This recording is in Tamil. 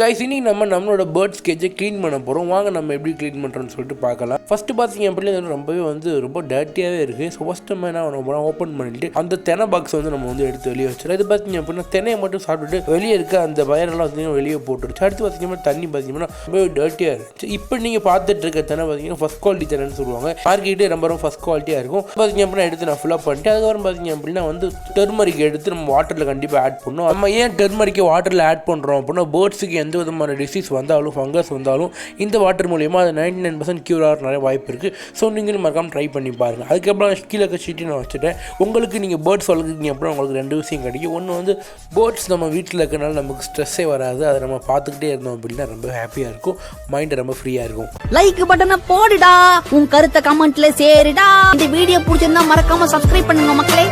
கைஸ் இன்னைக்கு நம்மளோட பேர்ட்ஸ் கேஜை க்ளீன் பண்ண போகிறோம். வாங்க நம்ம எப்படி க்ளீன் பண்ணுறோன்னு சொல்லிட்டு பார்க்கலாம். ஃபஸ்ட்டு பார்த்தீங்க அப்படின்னா ரொம்பவே ரொம்ப டர்ட்டியாகவே இருக்குது. ஸோ ஃபஸ்ட்டு நம்ம என்ன பண்ண ஓப்பன் பண்ணிட்டு அந்த தெனை பாக்ஸ் நம்ம எடுத்து வெளியே வச்சிடும். இது பார்த்தீங்க அப்படின்னா தெனையை மட்டும் சாப்பிட்டுட்டு வெளியே இருக்க அந்த வயரெல்லாம் பார்த்தீங்கன்னா வெளியே போட்டுருச்சு. அடுத்து பார்த்தீங்கன்னா தண்ணி பார்த்தீங்கன்னா ரொம்பவே டர்ட்டியாக இருந்துச்சு. இப்போ நீங்கள் பார்த்துட்டு இருக்க தெனை பார்த்தீங்கன்னா ஃபஸ்ட் குவாலிட்டி தெனைன்னு சொல்லுவாங்க. மார்க்கெட்டே ரொம்ப ஃபஸ்ட் குவாலிட்டியாக இருக்கும். பார்த்தீங்க அப்படின்னா எடுத்து நான் ஃபுல்லாக பண்ணிட்டு அதுக்கப்புறம் பார்த்தீங்க அப்படின்னா டெர்மரிக் எடுத்து நம்ம வாட்டரில் கண்டிப்பாக ஆட் பண்ணணும். நம்ம ஏன் டெர்மரிக்கை வாட்டரில் ஆட் பண்ணுறோம் அப்படின்னா பேர்ட்ஸுக்கு எந்த விதமான டிசீஸ் வந்தாலும் ஃபங்கஸ் வந்தாலும் இந்த வாட்டர் மூலியமா அது 99% க்யூர் ஆகிற நிறைய வாய்ப்பு இருக்குது. ஸோ நீங்களும் மறக்காமல் ட்ரை பண்ணி பாருங்கள். அதுக்கப்புறம் கீழே ஷீட்டி நான் வச்சுட்டேன். உங்களுக்கு நீங்கள் பேர்ட்ஸ் வளர்க்குறீங்க அப்புறம் உங்களுக்கு 2 விஷயம் கிடைக்கும். ஒன்று பேர்ட்ஸ் நம்ம வீட்டில் இருக்கிறனால நமக்கு ஸ்ட்ரெஸ்ஸே வராது. அதை நம்ம பார்த்துக்கிட்டே இருந்தோம் அப்படின்னா ரொம்ப ஹாப்பியாக இருக்கும், மைண்ட் ரொம்ப ஃப்ரீயாக இருக்கும். லைக் பட்டனை போடுடா, உன் கருத்தை கமெண்ட்ல சேருடா. இந்த வீடியோ பிடிச்சிருந்தா மறக்காம சப்ஸ்கிரைப் பண்ணுங்க மக்களே.